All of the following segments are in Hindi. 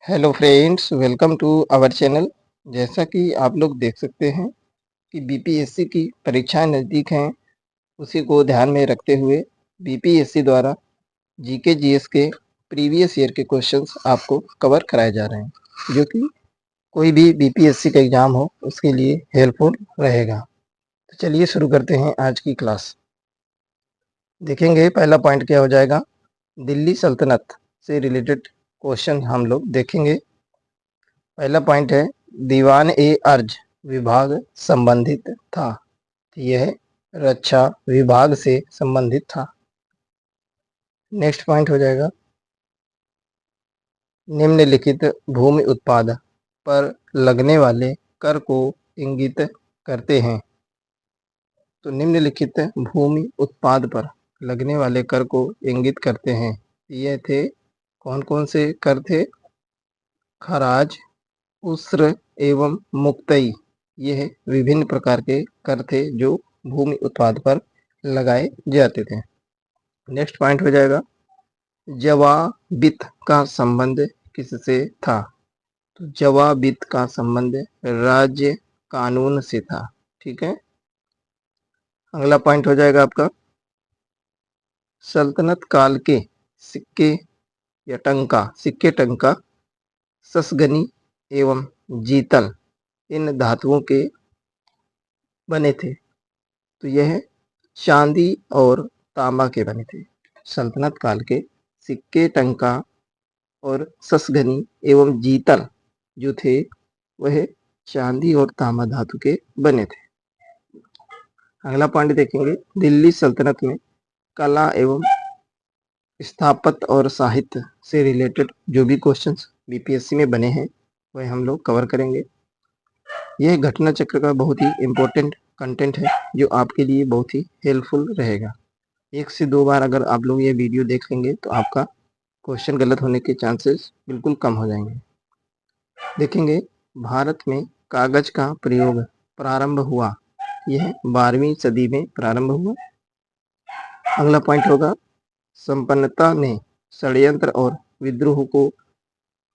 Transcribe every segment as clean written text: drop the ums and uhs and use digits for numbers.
Hello friends, welcome to our channel. जैसा कि आप लोग देख सकते हैं कि बीपीएससी की परीक्षाएं नज़दीक हैं, उसी को ध्यान में रखते हुए बीपीएससी द्वारा जीके जीएस के प्रीवियस ईयर के क्वेश्चंस आपको कवर कराए जा रहे हैं, जो कि कोई भी बीपीएससी का एग्ज़ाम हो उसके लिए हेल्पफुल रहेगा। तो चलिए शुरू करते हैं आज की क्लास। देखेंगे पहला पॉइंट क्या हो जाएगा। दिल्ली सल्तनत से रिलेटेड क्वेश्चन हम लोग देखेंगे। पहला पॉइंट है, दीवान ए अर्ज विभाग संबंधित था। यह रक्षा विभाग से संबंधित था। नेक्स्ट पॉइंट हो जाएगा, निम्नलिखित भूमि उत्पाद पर लगने वाले कर को इंगित करते हैं। तो निम्नलिखित भूमि उत्पाद पर लगने वाले कर को इंगित करते हैं। ये थे कौन कौन से कर थे? खराज, उस्र एवं मुक्तई। यह विभिन्न प्रकार के कर थे जो भूमि उत्पाद पर लगाए जाते थे। नेक्स्ट पॉइंट हो जाएगा, जवाबित का संबंध किससे था? तो जवाबित का संबंध राज्य कानून से था। ठीक है। अगला पॉइंट हो जाएगा आपका, सल्तनत काल के सिक्के या सिक्के टंका ससगनी एवं जीतल इन धातुओं के बने थे। तो यह चांदी और तांबा के बने थे। सल्तनत काल के सिक्के टंका और ससगनी एवं जीतल जो थे वह चांदी और तांबा धातु के बने थे। अगला पॉइंट देखेंगे, दिल्ली सल्तनत में कला एवं स्थापत्य और साहित्य से रिलेटेड जो भी क्वेश्चंस बीपीएससी में बने हैं वह हम लोग कवर करेंगे। यह घटना चक्र का बहुत ही इम्पोर्टेंट कंटेंट है जो आपके लिए बहुत ही हेल्पफुल रहेगा। 1 से 2 बार अगर आप लोग ये वीडियो देख लेंगे तो आपका क्वेश्चन गलत होने के चांसेस बिल्कुल कम हो जाएंगे। देखेंगे, भारत में कागज का प्रयोग प्रारंभ हुआ। यह 12वीं सदी में प्रारंभ हुआ। अगला पॉइंट होगा, संपन्नता ने षड्यंत्र और विद्रोह को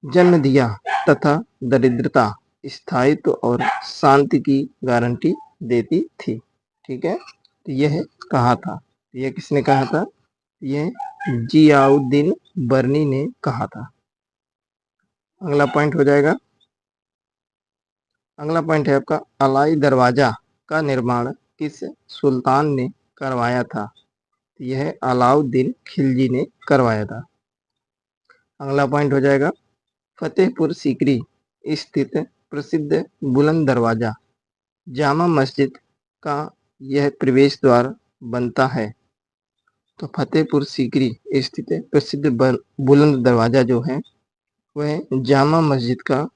जन्म दिया तथा दरिद्रता स्थायित्व और शांति की गारंटी देती थी। ठीक है। तो यह कहा था, यह किसने कहा था? यह जियाउद्दीन बर्नी ने कहा था। अगला पॉइंट हो जाएगा, अगला पॉइंट है आपका, अलाई दरवाजा का निर्माण किस सुल्तान ने करवाया था? यह अलाउद्दीन खिलजी ने करवाया था। अगला पॉइंट हो जाएगा, फतेहपुर सीकरी स्थित प्रसिद्ध बुलंद दरवाजा जामा मस्जिद का यह प्रवेश द्वार बनता है। तो फतेहपुर सीकरी स्थित प्रसिद्ध बुलंद दरवाजा जो है वह जामा मस्जिद का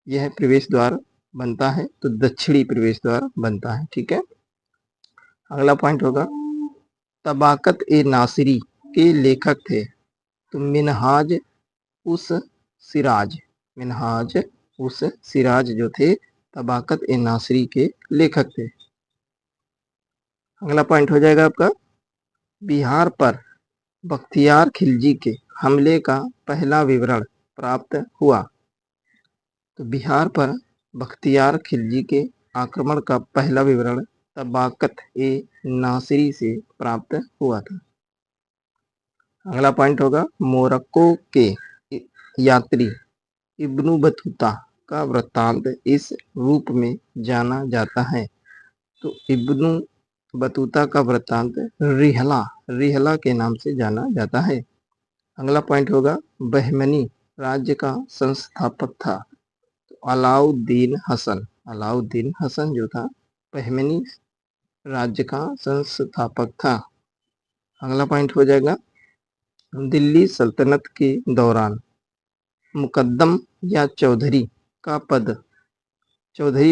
यह प्रवेश द्वार बनता है, तो दक्षिणी प्रवेश द्वार बनता है। ठीक है। अगला पॉइंट होगा, तबाकत ए नासिरी के लेखक थे। तो मिनहाज उस सिराज, मिनहाज उस सिराज जो थे तबाकत ए नासिरी के लेखक थे। अगला पॉइंट हो जाएगा आपका, बिहार पर बख्तियार खिलजी के हमले का पहला विवरण प्राप्त हुआ। तो बिहार पर बख्तियार खिलजी के आक्रमण का पहला विवरण तबाकत ए नासिरी से प्राप्त हुआ था। अगला पॉइंट होगा, मोरक्को के यात्री इब्नु बतूता का वृत्तांत इस रूप में जाना जाता है। तो इब्नु बतूता का वृत्तांत रिहला के नाम से जाना जाता है। अगला पॉइंट होगा, बहमनी राज्य का संस्थापक था। तो अलाउद्दीन हसन जो था बहमनी राज्य का संस्थापक था। अगला पॉइंट हो जाएगा, दिल्ली सल्तनत के दौरान मुकद्दम या चौधरी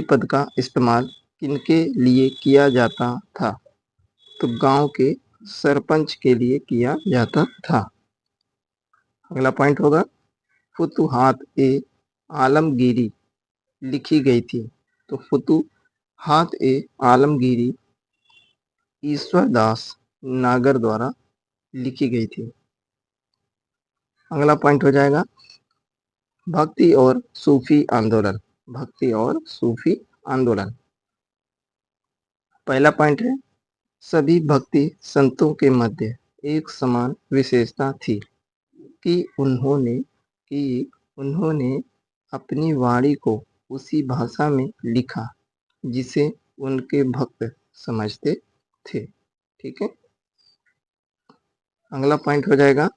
पद का इस्तेमाल किनके लिए किया जाता था? तो गांव के सरपंच के लिए किया जाता था। अगला पॉइंट होगा, फुतुहात ए आलमगीरी लिखी गई थी। तो फुतुहात ए आलमगीरी ईश्वरदास नागर द्वारा लिखी गई थी। अगला पॉइंट हो जाएगा, भक्ति और सूफी आंदोलन, भक्ति और सूफी आंदोलन। पहला पॉइंट है, सभी भक्ति संतों के मध्य एक समान विशेषता थी कि उन्होंने अपनी वाणी को उसी भाषा में लिखा जिसे उनके भक्त समझते थे। ठीक है, अगला पॉइंट हो जाएगा,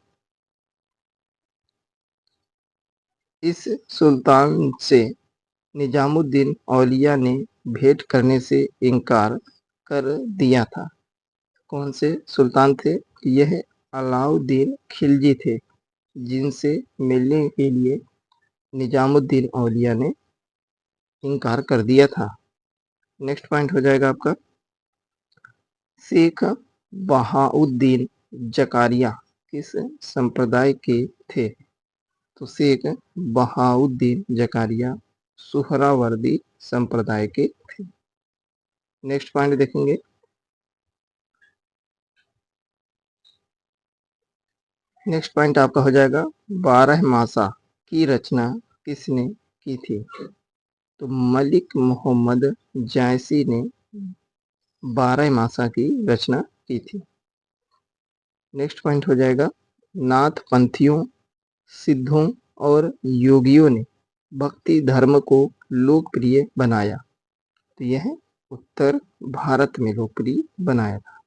इस सुल्तान से निजामुद्दीन औलिया ने भेंट करने से इनकार कर दिया था। कौन से सुल्तान थे? यह अलाउद्दीन खिलजी थे, जिनसे मिलने के लिए निजामुद्दीन औलिया ने इनकार कर दिया था। नेक्स्ट पॉइंट हो जाएगा आपका, शेख बहाउद्दीन जकारिया किस संप्रदाय के थे? तो शेख बहाउद्दीन जकारिया सुहरावर्दी संप्रदाय के थे। नेक्स्ट पॉइंट देखेंगे, नेक्स्ट पॉइंट आपका हो जाएगा, 12 मासा की रचना किसने की थी? तो मलिक मोहम्मद जायसी ने 12 मासा की रचना की थी। नेक्स्ट पॉइंट हो जाएगा, नाथ पंथियों, सिद्धों और योगियों ने भक्ति धर्म को लोकप्रिय बनाया। तो यह उत्तर भारत में लोकप्रिय बनाया था।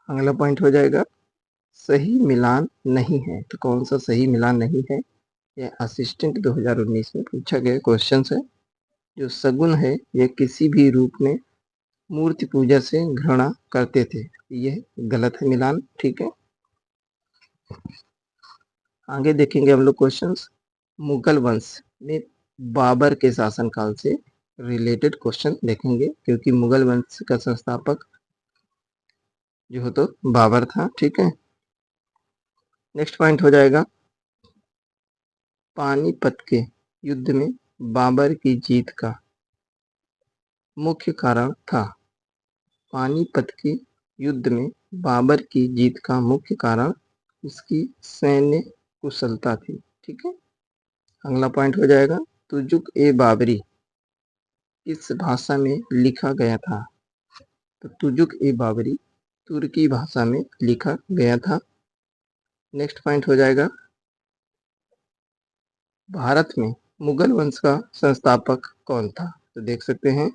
अगला पॉइंट हो जाएगा, सही मिलान नहीं है। तो कौन सा सही मिलान नहीं है? यह असिस्टेंट 2019 में पूछा गया क्वेश्चन है। जो सगुन है यह किसी भी रूप में मूर्ति पूजा से घृणा करते थे, यह गलत है मिलान। ठीक है, आगे देखेंगे हम लोग क्वेश्चंस। मुगल वंश में बाबर के शासनकाल से रिलेटेड क्वेश्चन देखेंगे, क्योंकि मुगल वंश का संस्थापक जो हो तो बाबर था। ठीक है, नेक्स्ट पॉइंट हो जाएगा, पानीपत के युद्ध में बाबर की जीत का मुख्य कारण था। पानीपत के युद्ध में बाबर की जीत का मुख्य कारण उसकी सैन्य कुशलता थी। ठीक है, अगला पॉइंट हो जाएगा, तुजुक ए बाबरी किस भाषा में लिखा गया था? तो तुजुक ए बाबरी तुर्की भाषा में लिखा गया था। नेक्स्ट पॉइंट हो जाएगा, भारत में मुगल वंश का संस्थापक कौन था? तो देख सकते हैं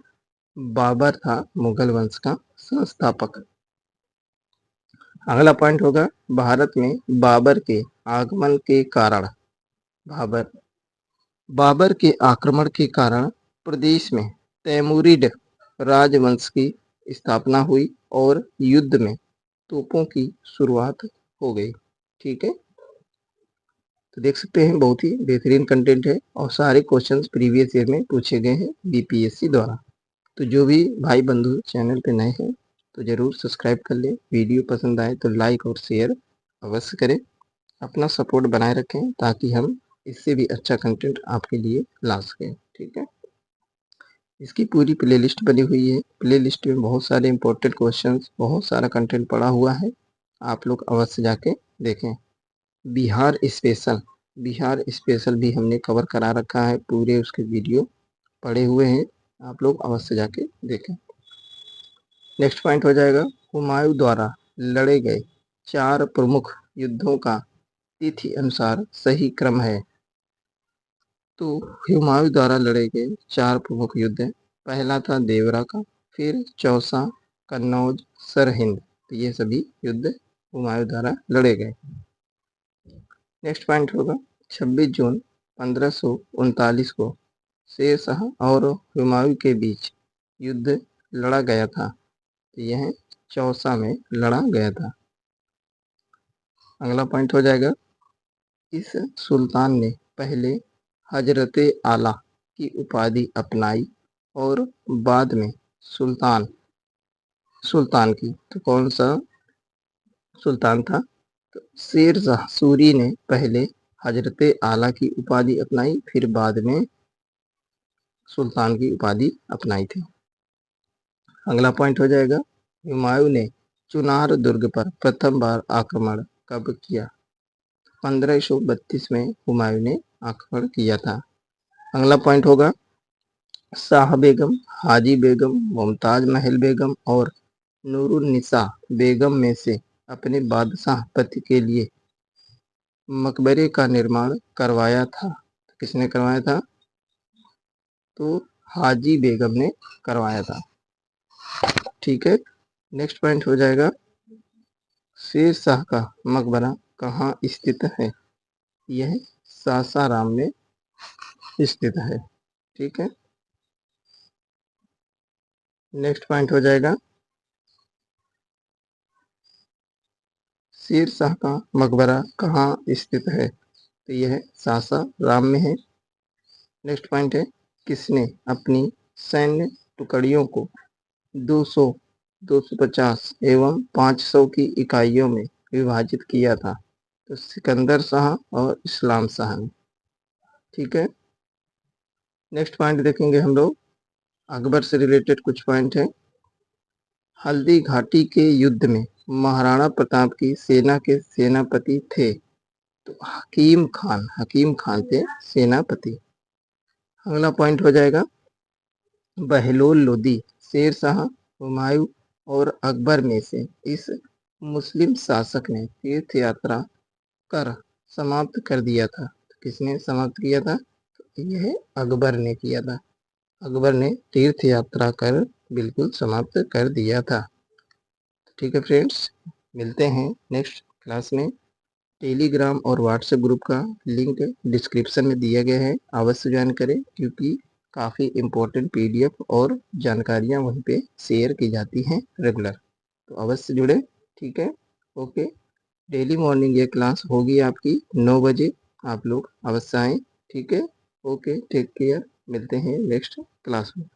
बाबर था मुगल वंश का संस्थापक। अगला पॉइंट होगा, भारत में बाबर के आगमन के कारण, बाबर के आक्रमण के कारण प्रदेश में तैमूरिड राजवंश की स्थापना हुई और युद्ध में तोपों की शुरुआत हो गई। ठीक है, तो देख सकते हैं बहुत ही बेहतरीन कंटेंट है और सारे क्वेश्चंस प्रीवियस ईयर में पूछे गए हैं बीपीएससी द्वारा। तो जो भी भाई बंधु चैनल पे नए हैं तो ज़रूर सब्सक्राइब कर लें, वीडियो पसंद आए तो लाइक और शेयर अवश्य करें, अपना सपोर्ट बनाए रखें ताकि हम इससे भी अच्छा कंटेंट आपके लिए ला सकें। ठीक है, इसकी पूरी प्लेलिस्ट बनी हुई है, प्लेलिस्ट में बहुत सारे इंपॉर्टेंट क्वेश्चंस, बहुत सारा कंटेंट पड़ा हुआ है, आप लोग अवश्य जाके देखें। बिहार स्पेशल भी हमने कवर करा रखा है, पूरे उसके वीडियो पड़े हुए हैं, आप लोग अवश्य जाके देखें। नेक्स्ट पॉइंट हो जाएगा, हुमायूं द्वारा लड़े गए 4 प्रमुख युद्धों का तिथि अनुसार सही क्रम है। तो हुमायूं द्वारा लड़े गए 4 प्रमुख युद्ध हैं। पहला था देवरा का, फिर चौसा, कन्नौज, सरहिंद। तो ये सभी युद्ध हुमायूं द्वारा लड़े गए। नेक्स्ट पॉइंट होगा, 26 जून 1539 को शेर शाह और हुमायूं के बीच युद्ध लड़ा गया था। तो यह चौसा में लड़ा गया था। अगला पॉइंट हो जाएगा, इस सुल्तान ने पहले हजरत आला की उपाधि अपनाई और बाद में सुल्तान की। तो कौन सा सुल्तान था? तो शेर शाह सूरी ने पहले हजरत आला की उपाधि अपनाई, फिर बाद में सुल्तान की उपाधि अपनाई थी। अगला पॉइंट हो जाएगा, हुमायूं ने चुनार दुर्ग पर प्रथम बार आक्रमण कब किया? 1532 में हुमायूं ने आक्रमण किया था। अगला पॉइंट होगा शाह बेगम, हाजी बेगम, मुमताज महल बेगम और नूरुन्निसा बेगम में से अपने बादशाह पति के लिए मकबरे का निर्माण करवाया था। किसने करवाया था? तो हाजी बेगम ने करवाया था। ठीक है, नेक्स्ट पॉइंट हो जाएगा शेर शाह का मकबरा कहाँ स्थित है? यह सासाराम में स्थित है। ठीक है, नेक्स्ट पॉइंट हो जाएगा शेर शाह का मकबरा कहाँ स्थित है? तो यह सासाराम में है। नेक्स्ट पॉइंट है किसने अपनी सैन्य टुकड़ियों को 200, 250 एवं 500 की इकाइयों में विभाजित किया था? तो सिकंदर शाह और इस्लाम शाह ने। ठीक है, नेक्स्ट पॉइंट देखेंगे हम लोग अकबर से रिलेटेड कुछ पॉइंट है। हल्दी घाटी के युद्ध में महाराणा प्रताप की सेना के सेनापति थे? तो हकीम खान थे सेनापति। अगला पॉइंट हो जाएगा बहलोल लोदी शेर शाह, हुमायूं और अकबर में से इस मुस्लिम शासक ने तीर्थ यात्रा कर समाप्त कर दिया था? किसने समाप्त किया था? यह अकबर ने किया था। अकबर ने तीर्थ यात्रा कर बिल्कुल समाप्त कर दिया था। ठीक है फ्रेंड्स, मिलते हैं नेक्स्ट क्लास में। टेलीग्राम और व्हाट्सएप ग्रुप का लिंक डिस्क्रिप्शन में दिया गया है, अवश्य ज्वाइन करें क्योंकि काफ़ी इम्पोर्टेंट पीडीएफ और जानकारियाँ वहीं पे शेयर की जाती हैं रेगुलर, तो अवश्य जुड़े। ठीक है, ओके। डेली मॉर्निंग ये क्लास होगी आपकी 9 बजे, आप लोग अवश्य आएँ। ठीक है, ओके, टेक केयर, मिलते हैं नेक्स्ट क्लास में।